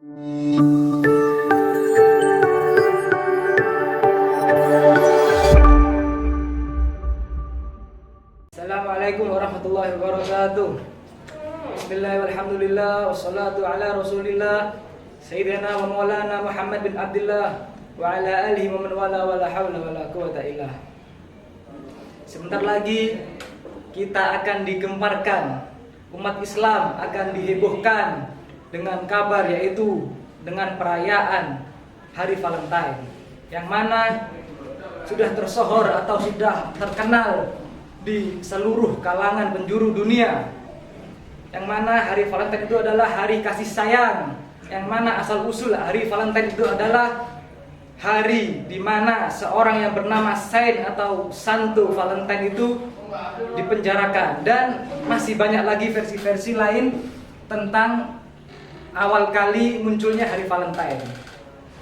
Assalamualaikum warahmatullahi wabarakatuh. Bismillah walhamdulillah wassalatu ala rasulillah Sayyidina wa maulana Muhammad bin Abdullah wa ala alihi wa man wala wa la hawla wa la quwata illa. Sebentar lagi kita akan digemparkan, umat Islam akan dihebohkan dengan kabar, yaitu dengan perayaan Hari Valentine, yang mana sudah tersohor atau sudah terkenal di seluruh kalangan penjuru dunia. Yang mana Hari Valentine itu adalah hari kasih sayang, yang mana asal usul Hari Valentine itu adalah hari di mana seorang yang bernama Saint atau Santo Valentine itu dipenjarakan. Dan masih banyak lagi versi-versi lain tentang awal kali munculnya Hari Valentine.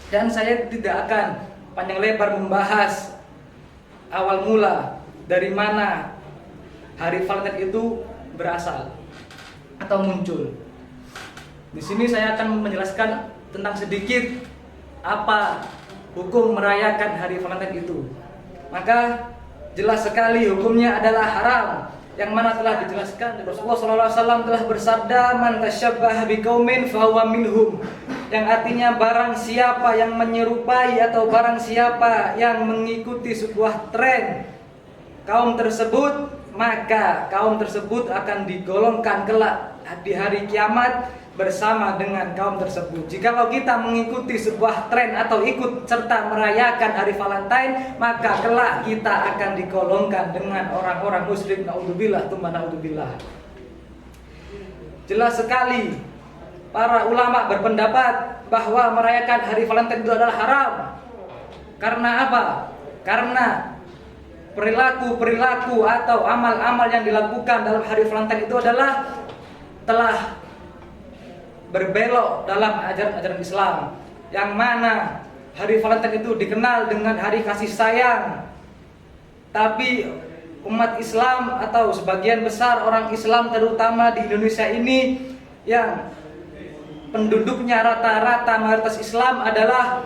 Dan saya tidak akan panjang lebar membahas awal mula dari mana Hari Valentine itu berasal atau muncul. Di sini saya akan menjelaskan tentang sedikit apa hukum merayakan Hari Valentine itu. Maka jelas sekali hukumnya adalah haram, yang mana telah dijelaskan Rasulullah SAW telah bersabda, man tasyabbaha biqaumin fahuwa minhum, yang artinya barang siapa yang menyerupai atau barang siapa yang mengikuti sebuah tren kaum tersebut, maka kaum tersebut akan digolongkan kelak di hari kiamat bersama dengan kaum tersebut. Jikalau kita mengikuti sebuah tren atau ikut serta merayakan Hari Valentine, maka kelak kita akan digolongkan dengan orang-orang musyrik. Naudzubillah, tsumma naudzubillah. Jelas sekali para ulama berpendapat bahwa merayakan Hari Valentine itu adalah haram. Karena apa? Karena perilaku-perilaku atau amal-amal yang dilakukan dalam Hari Valentine itu adalah telah berbelok dalam ajaran-ajaran Islam, yang mana Hari Valentine itu dikenal dengan hari kasih sayang. Tapi umat Islam atau sebagian besar orang Islam terutama di Indonesia ini yang penduduknya rata-rata mayoritas Islam adalah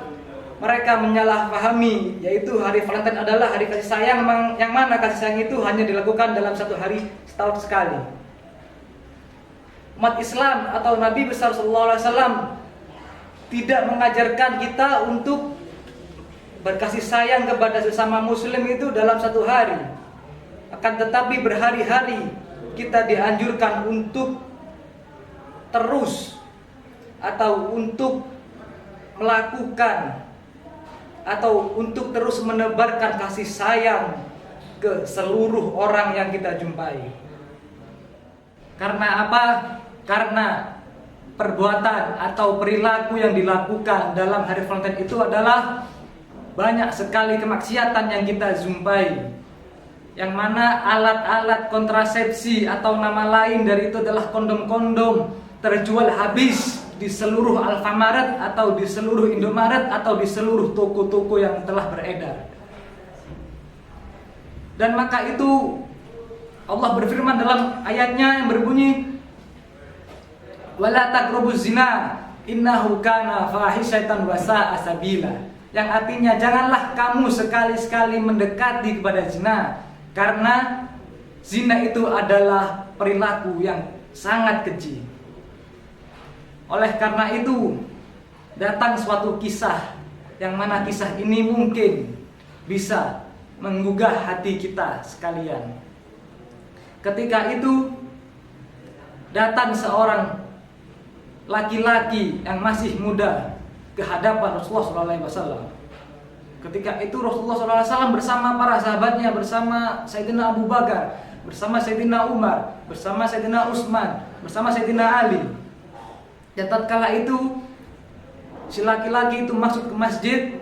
mereka menyalahpahami, yaitu Hari Valentine adalah hari kasih sayang, yang mana kasih sayang itu hanya dilakukan dalam satu hari setahun sekali. Umat Islam atau Nabi besar SAW tidak mengajarkan kita untuk berkasih sayang kepada sesama muslim itu dalam satu hari. Akan tetapi berhari-hari kita dianjurkan untuk terus atau untuk melakukan atau untuk terus menebarkan kasih sayang ke seluruh orang yang kita jumpai. Karena apa? Karena perbuatan atau perilaku yang dilakukan dalam Hari Valentine itu adalah banyak sekali kemaksiatan yang kita jumpai, yang mana alat-alat kontrasepsi atau nama lain dari itu adalah kondom-kondom terjual habis di seluruh Alfamaret atau di seluruh Indomaret atau di seluruh toko-toko yang telah beredar. Dan maka itu Allah berfirman dalam ayatnya yang berbunyi, wala taqrabuz zina innahu kana fahisyatan wa sa'a sabila, yang artinya janganlah kamu sekali-sekali mendekati kepada zina, karena zina itu adalah perilaku yang sangat keji. Oleh karena itu datang suatu kisah, yang mana kisah ini mungkin bisa menggugah hati kita sekalian. Ketika itu datang seorang laki-laki yang masih muda ke hadapan Rasulullah SAW. Ketika itu Rasulullah SAW bersama para sahabatnya, bersama Sayyidina Abu Bakar, bersama Sayyidina Umar, bersama Sayyidina Utsman, bersama Sayyidina Ali. Dan tatkala itu si laki-laki itu masuk ke masjid,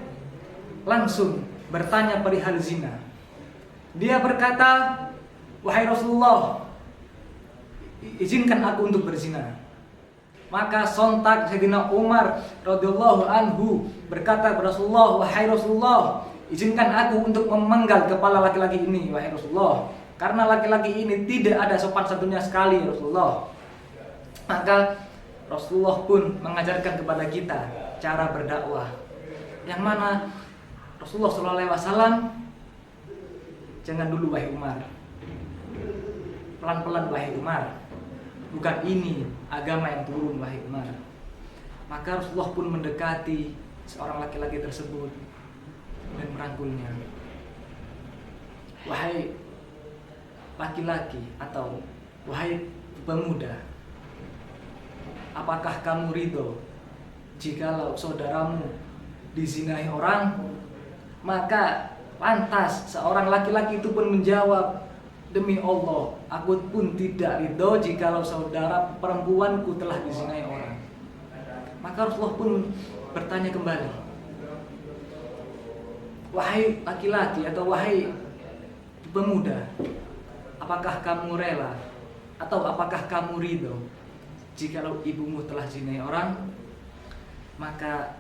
langsung bertanya perihal zina. Dia berkata, wahai Rasulullah, izinkan aku untuk berzina. Maka sontak Sayyidina Umar radhiyallahu anhu berkata kepada Rasulullah, wahai Rasulullah, izinkan aku untuk memenggal kepala laki-laki ini, wahai Rasulullah, karena laki-laki ini tidak ada sopan santunnya sekali, Rasulullah. Maka Rasulullah pun mengajarkan kepada kita cara berdakwah, yang mana Rasulullah SAW, jangan dulu wahai Umar, pelan-pelan wahai Umar, bukan ini agama yang turun wahai Umar. Maka Rasulullah pun mendekati seorang laki-laki tersebut dan merangkulnya. Wahai laki-laki atau wahai pemuda, apakah kamu ridho jikalau saudaramu dizinai orang? Maka lantas seorang laki-laki itu pun menjawab, demi Allah, aku pun tidak ridho jikalau saudara perempuanku telah dizinai orang. Maka Rasulullah pun bertanya kembali, wahai laki-laki atau wahai pemuda, apakah kamu rela atau apakah kamu ridho jikalau ibumu telah zinai orang? Maka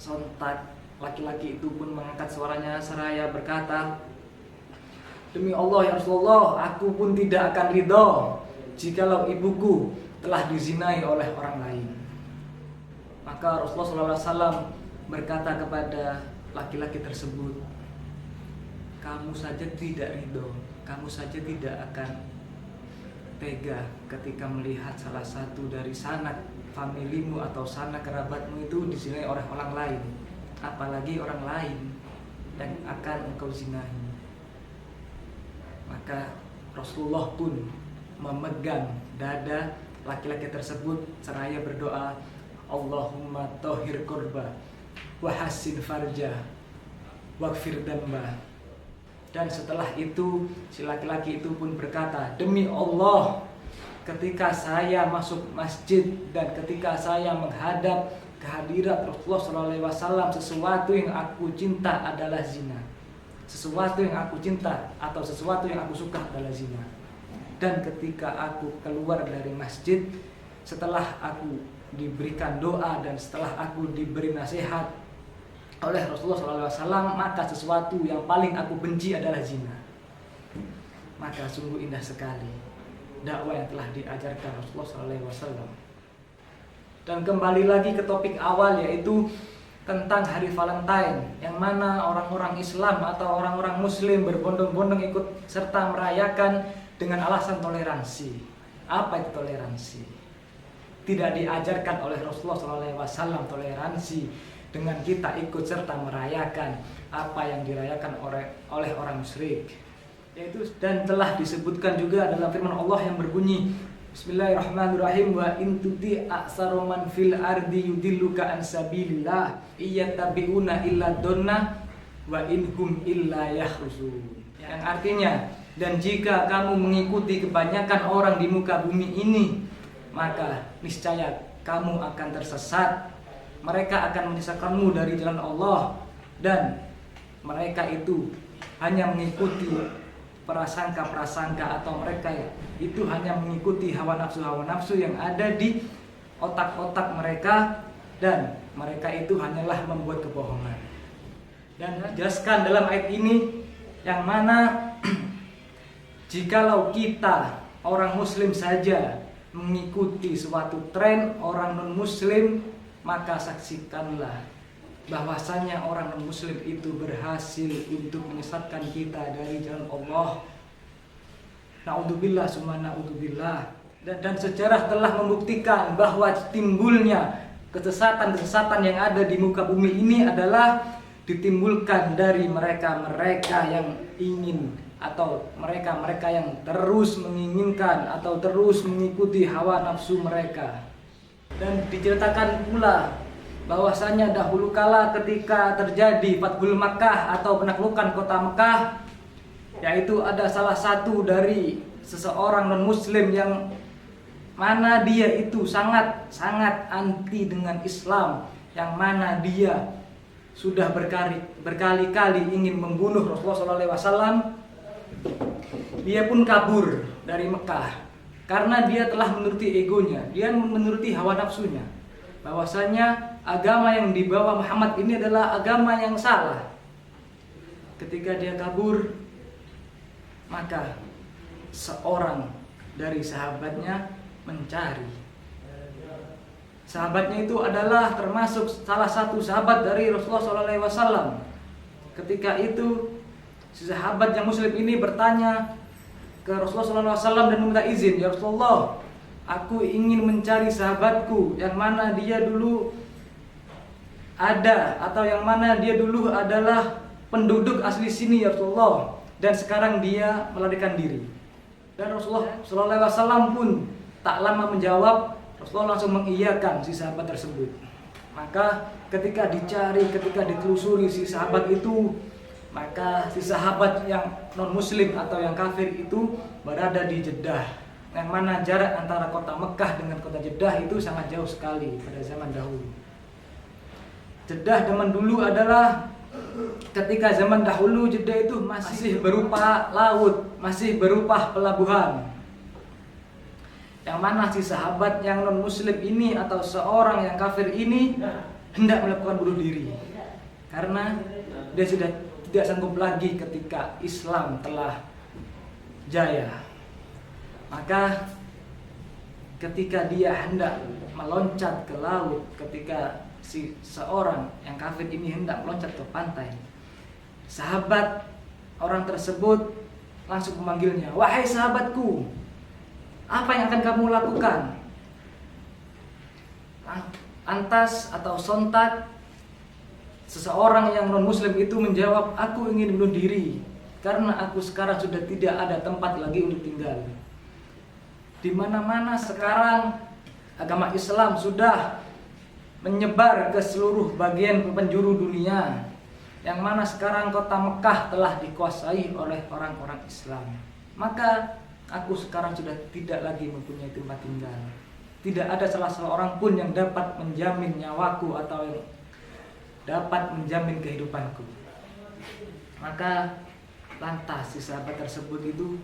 sontak laki-laki itu pun mengangkat suaranya seraya berkata, demi Allah ya Rasulullah, aku pun tidak akan ridho jikalau ibuku telah dizinai oleh orang lain. Maka Rasulullah SAW berkata kepada laki-laki tersebut, kamu saja tidak ridho, kamu saja tidak akan tega ketika melihat salah satu dari sanak familimu atau sanak kerabatmu itu dizinai oleh orang lain, apalagi orang lain yang akan engkau zinahi. Maka Rasulullah pun memegang dada laki-laki tersebut seraya berdoa, Allahumma tahhir qurba wa hassin farja waghfir dhanba. Dan setelah itu si laki-laki itu pun berkata, demi Allah, ketika saya masuk masjid dan ketika saya menghadap kehadirat Rasulullah SAW, sesuatu yang aku cinta adalah zina. Sesuatu yang aku cinta atau sesuatu yang aku suka adalah zina. Dan ketika aku keluar dari masjid, setelah aku diberikan doa dan setelah aku diberi nasihat oleh Rasulullah SAW, maka sesuatu yang paling aku benci adalah zina. Maka sungguh indah sekali dakwah yang telah diajarkan Rasulullah SAW. Dan kembali lagi ke topik awal, yaitu tentang hari Valentine, yang mana orang-orang Islam atau orang-orang Muslim berbondong-bondong ikut serta merayakan dengan alasan toleransi. Apa itu toleransi? Tidak diajarkan oleh Rasulullah SAW toleransi dengan kita ikut serta merayakan apa yang dirayakan oleh orang musyrik. Yaitu dan telah disebutkan juga dalam firman Allah yang berbunyi, Bismillahirrahmanirrahim, wa in tuti aktsara man fil ardi yudilluka an sabilillah iyattabi'una illa dhanna wa inhum illa yakhrusun. Yang artinya, dan jika kamu mengikuti kebanyakan orang di muka bumi ini, maka niscaya kamu akan tersesat. Mereka akan menyesatkanmu dari jalan Allah, dan mereka itu hanya mengikuti prasangka-prasangka, atau mereka itu hanya mengikuti hawa nafsu yang ada di otak-otak mereka, dan mereka itu hanyalah membuat kebohongan. Dan dijelaskan dalam ayat ini, yang mana jikalau kita orang muslim saja mengikuti suatu tren orang non-muslim, maka saksikanlah bahwasanya orang non-muslim itu berhasil untuk menyesatkan kita dari jalan Allah. Na'udzubillah summa na'udzubillah. Dan sejarah telah membuktikan bahwa timbulnya kesesatan-kesesatan yang ada di muka bumi ini adalah ditimbulkan dari mereka-mereka yang ingin, atau mereka-mereka yang terus menginginkan atau terus mengikuti hawa nafsu mereka. Dan diceritakan pula bahwasanya dahulu kala ketika terjadi Fathul Makkah atau penaklukan kota Mekah, yaitu ada salah satu dari seseorang non-muslim yang mana dia itu sangat anti dengan Islam, yang mana dia sudah berkali-kali ingin membunuh Rasulullah SAW. Dia pun kabur dari Mekah karena dia telah menuruti egonya, dia menuruti hawa nafsunya, bahwasanya agama yang dibawa Muhammad ini adalah agama yang salah. Ketika dia kabur, maka seorang dari sahabatnya mencari sahabatnya itu adalah termasuk salah satu sahabat dari Rasulullah SAW. Ketika itu si sahabat yang muslim ini bertanya ke Rasulullah SAW dan meminta izin, "Ya Rasulullah, aku ingin mencari sahabatku yang mana dia dulu ada atau yang mana dia dulu adalah penduduk asli sini ya Rasulullah, dan sekarang dia melarikan diri." Dan Rasulullah SAW pun tak lama menjawab. Rasulullah langsung mengiyakan si sahabat tersebut. Maka ketika dicari, ketika ditelusuri si sahabat itu, maka si sahabat yang non muslim atau yang kafir itu berada di Jeddah, yang mana jarak antara kota Mekah dengan kota Jeddah itu sangat jauh sekali pada zaman dahulu. Jeddah zaman dulu adalah, ketika zaman dahulu Jeddah itu masih berupa laut, masih berupa pelabuhan. Yang mana si sahabat yang non muslim ini atau seorang yang kafir ini hendak melakukan bunuh diri, karena dia sudah tidak sanggup lagi ketika Islam telah jaya. Maka ketika dia hendak meloncat ke laut, ketika si seorang yang kafir ini hendak meloncat ke pantai, sahabat orang tersebut langsung memanggilnya, "Wahai sahabatku, apa yang akan kamu lakukan?" Antas atau sontak seseorang yang non muslim itu menjawab, "Aku ingin bunuh diri karena aku sekarang sudah tidak ada tempat lagi untuk tinggal." Di mana-mana sekarang agama Islam sudah menyebar ke seluruh bagian penjuru dunia, yang mana sekarang kota Mekah telah dikuasai oleh orang-orang Islam. Maka aku sekarang sudah tidak lagi mempunyai tempat tinggal. Tidak ada salah seorang pun yang dapat menjamin nyawaku atau yang dapat menjamin kehidupanku. Maka lantas si sahabat tersebut itu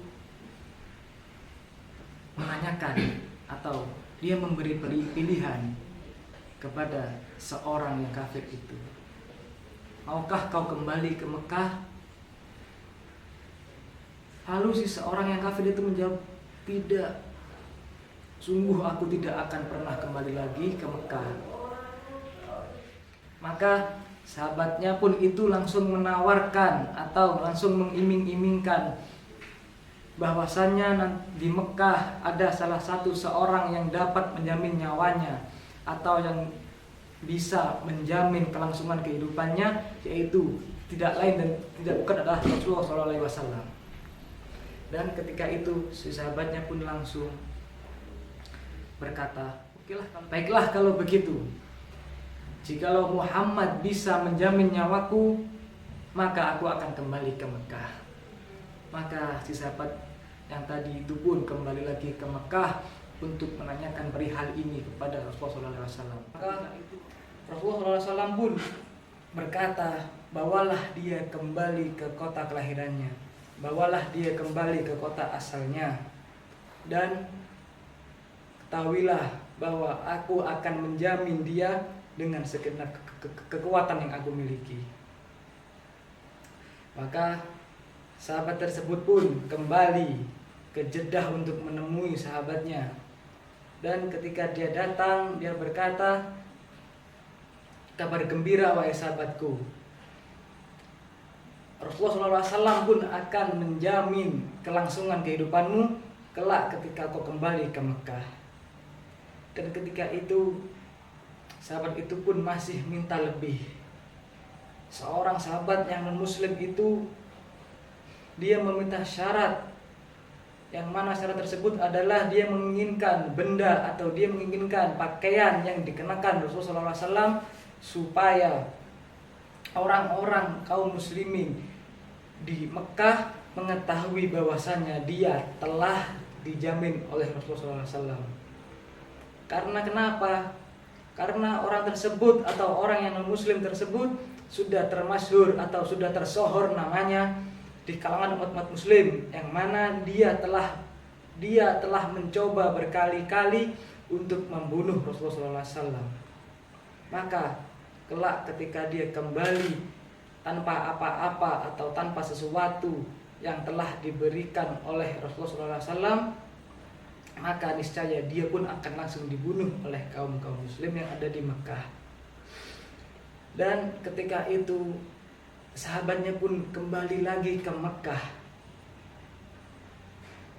menanyakan atau dia memberi pilihan kepada seorang yang kafir itu, "Maukah kau kembali ke Mekah?" Lalu si seorang yang kafir itu menjawab, "Tidak, sungguh aku tidak akan pernah kembali lagi ke Mekah." Maka sahabatnya pun itu langsung menawarkan atau langsung mengiming-imingkan bahwasannya di Mekah ada salah satu seorang yang dapat menjamin nyawanya atau yang bisa menjamin kelangsungan kehidupannya, yaitu tidak lain dan tidak bukan adalah Rasulullah SAW. Dan ketika itu si sahabatnya pun langsung berkata, "Baiklah kalau begitu. Jikalau Muhammad bisa menjamin nyawaku, maka aku akan kembali ke Mekah." Maka si sahabat yang tadi itu pun kembali lagi ke Mekah untuk menanyakan perihal ini kepada Rasulullah SAW. Maka Rasulullah SAW pun berkata, "Bawalah dia kembali ke kota kelahirannya, bawalah dia kembali ke kota asalnya, dan ketahuilah bahwa aku akan menjamin dia dengan segenap kekuatan yang aku miliki." Maka sahabat tersebut pun kembali ke Jeddah untuk menemui sahabatnya. Dan ketika dia datang, dia berkata, "Kabar gembira wahai sahabatku, Rasulullah SAW pun akan menjamin kelangsungan kehidupanmu kelak ketika kau kembali ke Mekah." Dan ketika itu sahabat itu pun masih minta lebih. Seorang sahabat yang non muslim itu dia meminta syarat, yang mana syarat tersebut adalah dia menginginkan benda atau dia menginginkan pakaian yang dikenakan Rasulullah SAW supaya orang-orang kaum muslimin di Mekah mengetahui bahwasannya dia telah dijamin oleh Rasulullah SAW. Karena kenapa? Karena orang tersebut atau orang yang non muslim tersebut sudah termasyhur atau sudah tersohor namanya di kalangan umat muslim, yang mana dia telah mencoba berkali-kali untuk membunuh Rasulullah SAW. Maka kelak ketika dia kembali tanpa apa-apa atau tanpa sesuatu yang telah diberikan oleh Rasulullah SAW, maka niscaya dia pun akan langsung dibunuh oleh kaum muslim yang ada di Mekah. Dan ketika itu sahabatnya pun kembali lagi ke Mekah.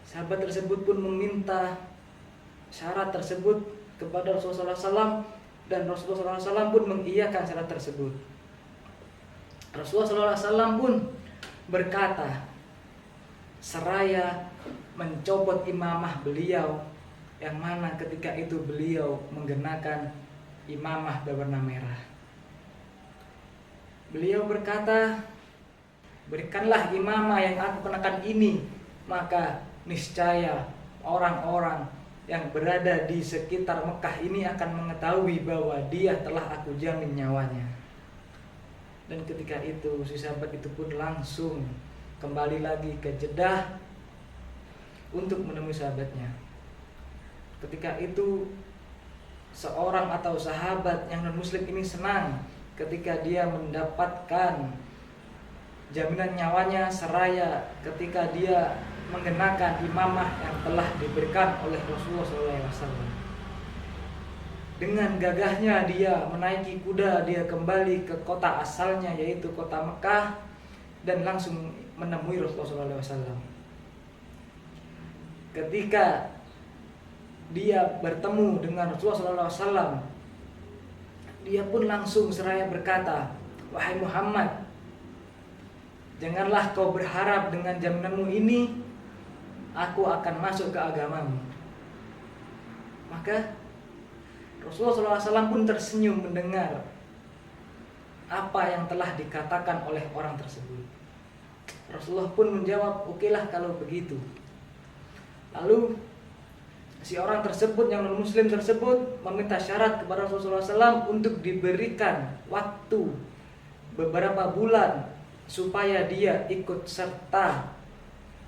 Sahabat tersebut pun meminta syarat tersebut kepada Rasulullah SAW, dan Rasulullah SAW pun mengiyakan syarat tersebut. Rasulullah SAW pun berkata, seraya mencopot imamah beliau, yang mana ketika itu beliau menggenakan imamah berwarna merah. Beliau berkata, berikanlah imamah yang aku kenakan ini, maka niscaya orang-orang yang berada di sekitar Mekah ini akan mengetahui bahwa dia telah aku jamin nyawanya. Dan ketika itu si sahabat itu pun langsung kembali lagi ke Jeddah untuk menemui sahabatnya. Ketika itu seorang atau sahabat yang non muslim ini senang ketika dia mendapatkan jaminan nyawanya, seraya ketika dia mengenakan imamah yang telah diberikan oleh Rasulullah SAW. Dengan gagahnya dia menaiki kuda, dia kembali ke kota asalnya yaitu kota Mekah, dan langsung menemui Rasulullah SAW. Ketika dia bertemu dengan Rasulullah SAW, dia pun langsung seraya berkata, wahai Muhammad, janganlah kau berharap dengan jaminanmu ini aku akan masuk ke agamamu. Maka Rasulullah SAW pun tersenyum mendengar apa yang telah dikatakan oleh orang tersebut. Rasulullah pun menjawab, okelah kalau begitu. Lalu si orang tersebut yang non muslim tersebut meminta syarat kepada Rasulullah SAW untuk diberikan waktu beberapa bulan supaya dia ikut serta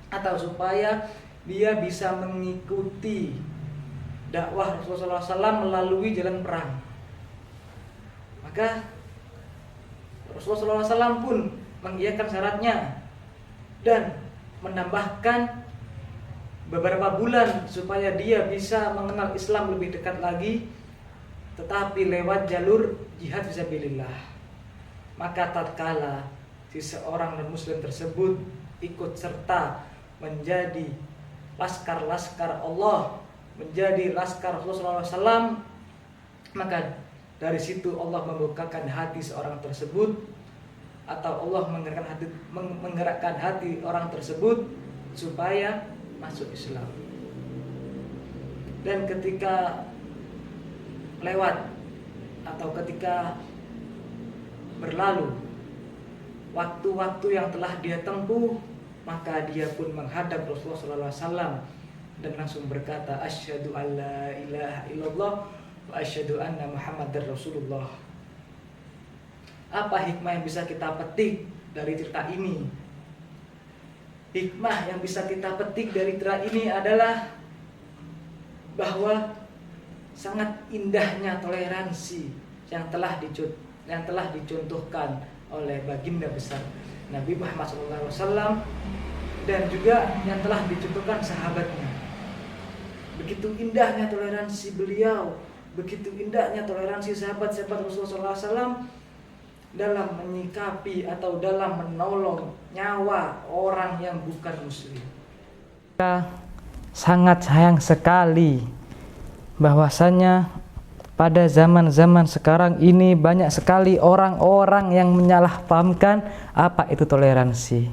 atau supaya dia bisa mengikuti dakwah Rasulullah SAW melalui jalan perang. Maka Rasulullah SAW pun mengiyakan syaratnya dan menambahkan beberapa bulan supaya dia bisa mengenal Islam lebih dekat lagi, tetapi lewat jalur jihad fisabilillah. Maka tatkala si seorang non muslim tersebut ikut serta menjadi laskar-laskar Allah, menjadi laskar Rasulullah SAW, maka dari situ Allah membukakan hati seorang tersebut, atau Allah menggerakkan hati orang tersebut supaya masuk Islam. Dan ketika lewat atau ketika berlalu waktu-waktu yang telah dia tempuh, maka dia pun menghadap Rasulullah SAW dan langsung berkata, asyhadu alla ilaha illallah wa asyhadu anna Muhammadar Rasulullah. Apa hikmah yang bisa kita petik dari cerita ini? Hikmah yang bisa kita petik dari cerita ini adalah bahwa sangat indahnya toleransi yang telah dicontohkan oleh baginda besar Nabi Muhammad SAW dan juga yang telah dicontohkan sahabatnya. Begitu indahnya toleransi beliau, begitu indahnya toleransi sahabat-sahabat Rasulullah SAW dalam menyikapi atau dalam menolong nyawa orang yang bukan muslim. Kita sangat sayang sekali bahwasanya pada zaman-zaman sekarang ini banyak sekali orang-orang yang menyalahpahamkan apa itu toleransi.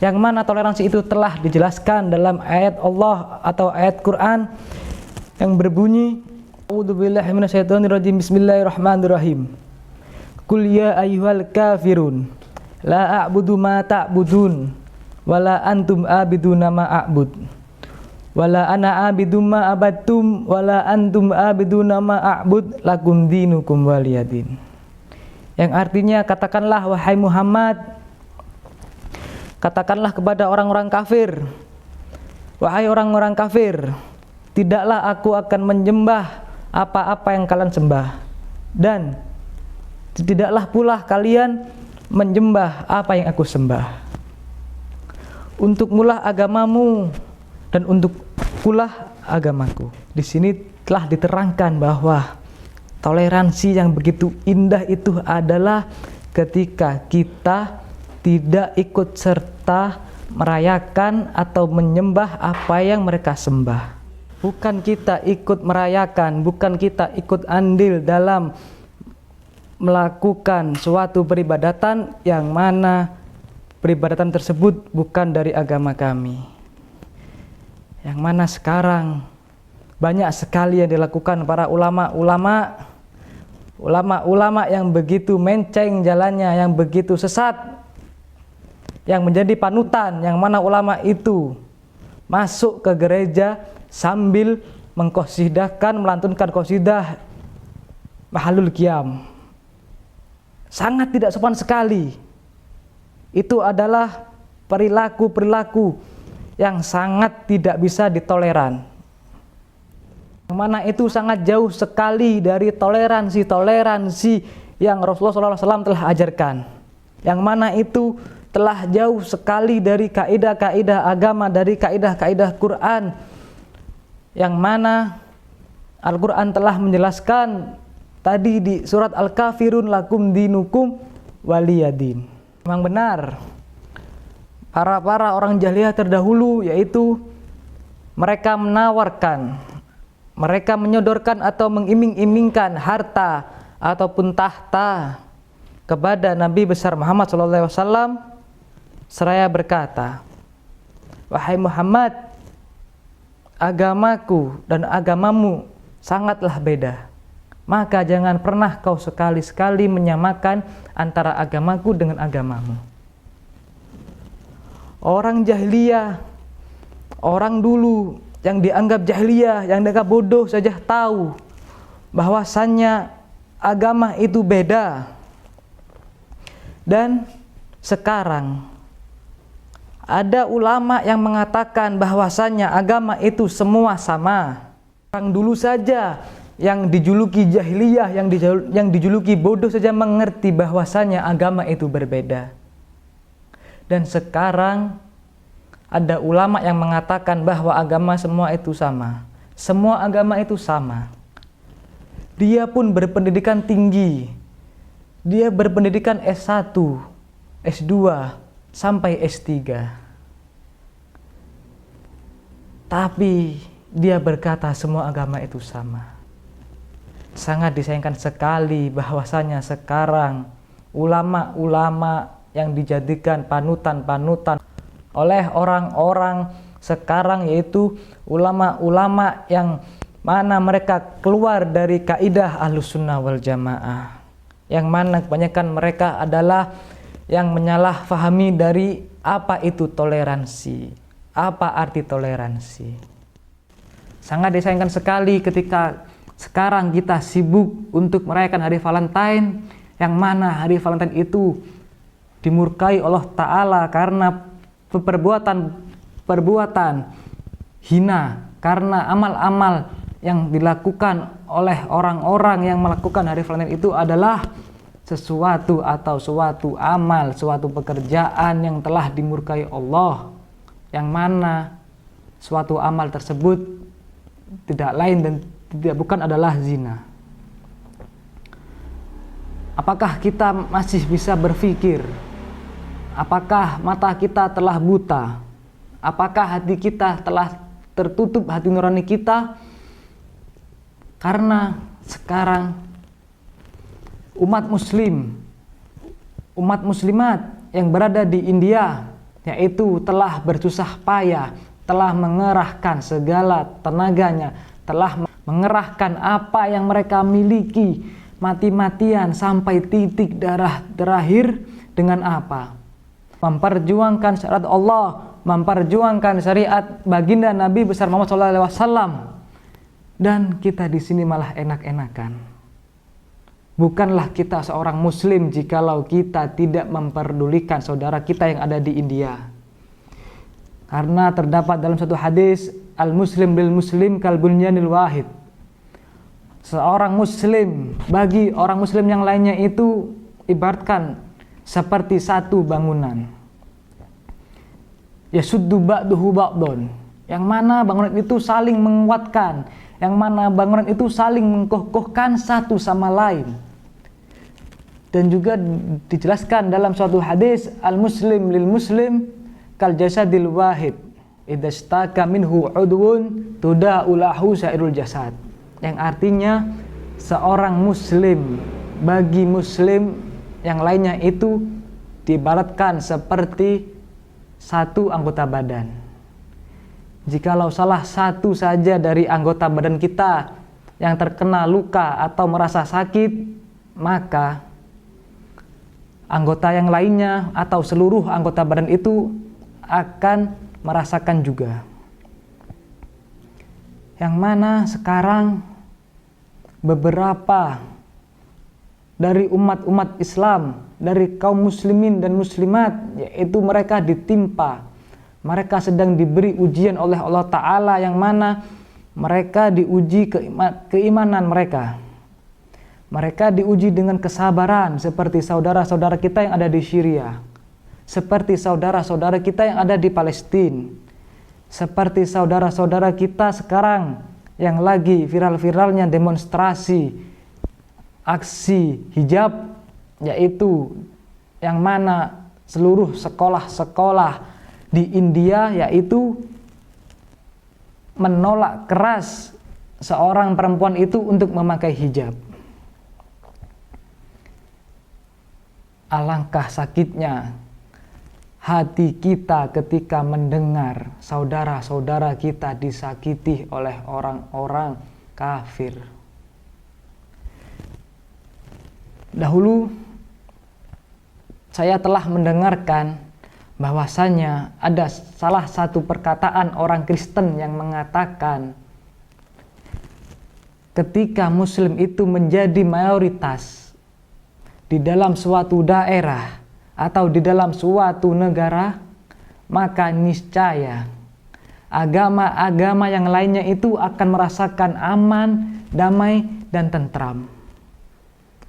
Yang mana toleransi itu telah dijelaskan dalam ayat Allah atau ayat Quran yang berbunyi, A'udzubillahi minasyaitonirrajim, bismillahirrahmanirrahim. Qul ya ayyuhal kafirun la a'budu ma ta'budun wala antum abiduna ma a'bud wala ana abidum ma abattum wala antum abiduna ma a'bud lakum dinukum waliyadin. Yang artinya, katakanlah wahai Muhammad, katakanlah kepada orang-orang kafir, wahai orang-orang kafir, tidaklah aku akan menyembah apa-apa yang kalian sembah, dan tidaklah pula kalian menyembah apa yang aku sembah. Untuk mula agamamu dan untuk pula agamaku. Di sini telah diterangkan bahwa toleransi yang begitu indah itu adalah ketika kita tidak ikut serta merayakan atau menyembah apa yang mereka sembah. Bukan kita ikut merayakan, bukan kita ikut andil dalam melakukan suatu peribadatan yang mana peribadatan tersebut bukan dari agama kami. Yang mana sekarang banyak sekali yang dilakukan para ulama-ulama yang begitu menceng jalannya, yang begitu sesat, yang menjadi panutan, yang mana ulama itu masuk ke gereja sambil mengqasidahkan, melantunkan qasidah Mahalul Qiyam. Sangat tidak sopan sekali. Itu adalah perilaku-perilaku yang sangat tidak bisa ditoleran. Yang mana itu sangat jauh sekali dari toleransi yang Rasulullah SAW telah ajarkan. Yang mana itu telah jauh sekali dari kaidah-kaidah agama, dari kaidah-kaidah Quran, yang mana Al-Quran telah menjelaskan tadi di surat Al-Kafirun lakum dinukum waliyadin. Memang benar, para orang jahiliyah terdahulu, yaitu mereka menawarkan, mereka menyodorkan atau mengiming-imingkan harta ataupun tahta kepada Nabi besar Muhammad SAW, seraya berkata, "Wahai Muhammad, agamaku dan agamamu sangatlah beda. Maka jangan pernah kau sekali-sekali menyamakan antara agamaku dengan agamamu." Orang jahiliyah, orang dulu yang dianggap jahiliyah, yang dianggap bodoh saja tahu bahwasannya agama itu beda. Dan sekarang ada ulama yang mengatakan bahwasannya agama itu semua sama. Orang dulu saja yang dijuluki jahiliyah, yang dijuluki bodoh saja mengerti bahwasannya agama itu berbeda. Dan sekarang ada ulama yang mengatakan bahwa agama semua itu sama. Semua agama itu sama. Dia pun berpendidikan tinggi. Dia berpendidikan S1, S2, sampai S3. Tapi dia berkata semua agama itu sama. Sangat disayangkan sekali bahwasanya sekarang ulama-ulama yang dijadikan panutan-panutan oleh orang-orang sekarang, yaitu ulama-ulama yang mana mereka keluar dari kaidah Ahlussunnah wal Jamaah, yang mana kebanyakan mereka adalah yang menyalahfahami dari apa itu toleransi, apa arti toleransi. Sangat disayangkan sekali ketika sekarang kita sibuk untuk merayakan hari Valentine, yang mana hari Valentine itu dimurkai Allah Ta'ala karena perbuatan hina, karena amal-amal yang dilakukan oleh orang-orang yang melakukan hari Valentine itu adalah sesuatu atau suatu amal, suatu pekerjaan yang telah dimurkai Allah, yang mana suatu amal tersebut tidak lain dan bukan adalah zina. Apakah kita masih bisa berpikir? Apakah mata kita telah buta? Apakah hati kita telah tertutup, hati nurani kita? Karena sekarang umat muslim, umat muslimat yang berada di India, yaitu telah bersusah payah, telah mengerahkan segala tenaganya, telah mengerahkan apa yang mereka miliki, mati-matian sampai titik darah terakhir dengan apa? Memperjuangkan syariat Allah, memperjuangkan syariat baginda Nabi besar Muhammad SAW. Dan kita di sini malah enak-enakan. Bukanlah kita seorang muslim jikalau kita tidak memperdulikan saudara kita yang ada di India. Karena terdapat dalam satu hadis, al-muslim bil muslim kal bunyanil wahid. Seorang muslim bagi orang muslim yang lainnya itu ibaratkan seperti satu bangunan. Yasuddu ba'duhu ba'dun, yang mana bangunan itu saling menguatkan, yang mana bangunan itu saling mengkokohkan satu sama lain. Dan juga dijelaskan dalam suatu hadis, al-muslim lil muslim kal jasadil wahid idza istaka minhu udwun tuda'u lahu sairul jasad. Yang artinya seorang muslim bagi muslim yang lainnya itu diibaratkan seperti satu anggota badan. Jikalau salah satu saja dari anggota badan kita yang terkena luka atau merasa sakit, maka anggota yang lainnya atau seluruh anggota badan itu akan merasakan juga. Yang mana sekarang beberapa dari umat-umat Islam, dari kaum muslimin dan muslimat, yaitu mereka ditimpa, mereka sedang diberi ujian oleh Allah Ta'ala, yang mana mereka diuji keimanan mereka. Mereka diuji dengan kesabaran seperti saudara-saudara kita yang ada di Syria, seperti saudara-saudara kita yang ada di Palestina, seperti saudara-saudara kita sekarang yang lagi viral-viralnya demonstrasi aksi hijab, yaitu yang mana seluruh sekolah-sekolah di India yaitu menolak keras seorang perempuan itu untuk memakai hijab. Alangkah sakitnya hati kita ketika mendengar saudara-saudara kita disakiti oleh orang-orang kafir. Dahulu saya telah mendengarkan bahwasanya ada salah satu perkataan orang Kristen yang mengatakan ketika muslim itu menjadi mayoritas di dalam suatu daerah atau di dalam suatu negara, maka niscaya agama-agama yang lainnya itu akan merasakan aman, damai, dan tentram.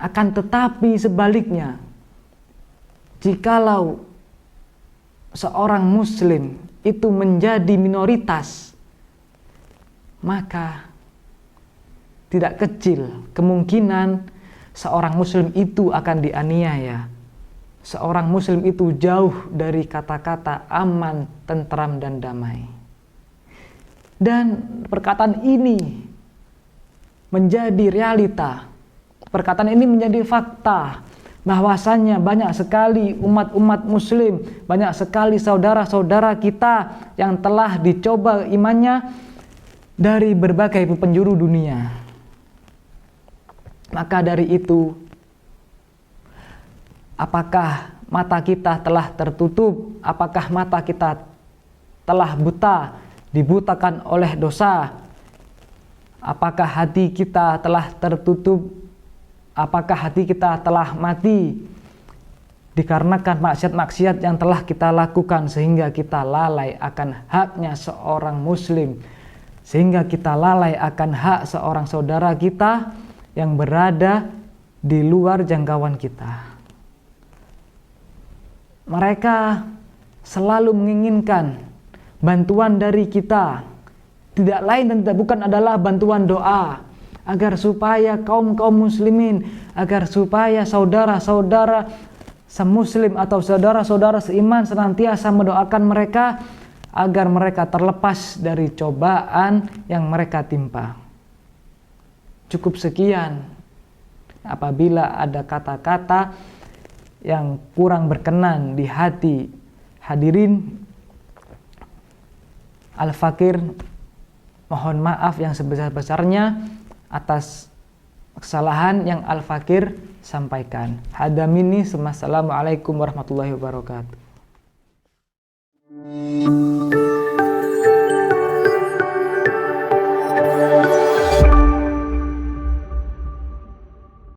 Akan tetapi sebaliknya, jikalau seorang muslim itu menjadi minoritas, maka tidak kecil kemungkinan seorang muslim itu akan dianiaya. Seorang muslim itu jauh dari kata-kata aman, tentram, dan damai. Dan perkataan ini menjadi realita. Perkataan ini menjadi fakta bahwasannya banyak sekali umat-umat muslim, banyak sekali saudara-saudara kita yang telah dicoba imannya dari berbagai penjuru dunia. Maka dari itu, apakah mata kita telah tertutup? Apakah mata kita telah buta, dibutakan oleh dosa? Apakah hati kita telah tertutup? Apakah hati kita telah mati dikarenakan maksiat-maksiat yang telah kita lakukan sehingga kita lalai akan haknya seorang muslim, sehingga kita lalai akan hak seorang saudara kita yang berada di luar jangkauan kita? Mereka selalu menginginkan bantuan dari kita, tidak lain dan tidak bukan adalah bantuan doa, agar supaya kaum muslimin, agar supaya saudara-saudara semuslim atau saudara-saudara seiman senantiasa mendoakan mereka agar mereka terlepas dari cobaan yang mereka timpa. Cukup sekian. Apabila ada kata-kata yang kurang berkenan di hati hadirin Al-Fakir, mohon maaf yang sebesar-besarnya atas kesalahan yang Al-Fakir sampaikan. Hadamini, assalamualaikum warahmatullahi wabarakatuh.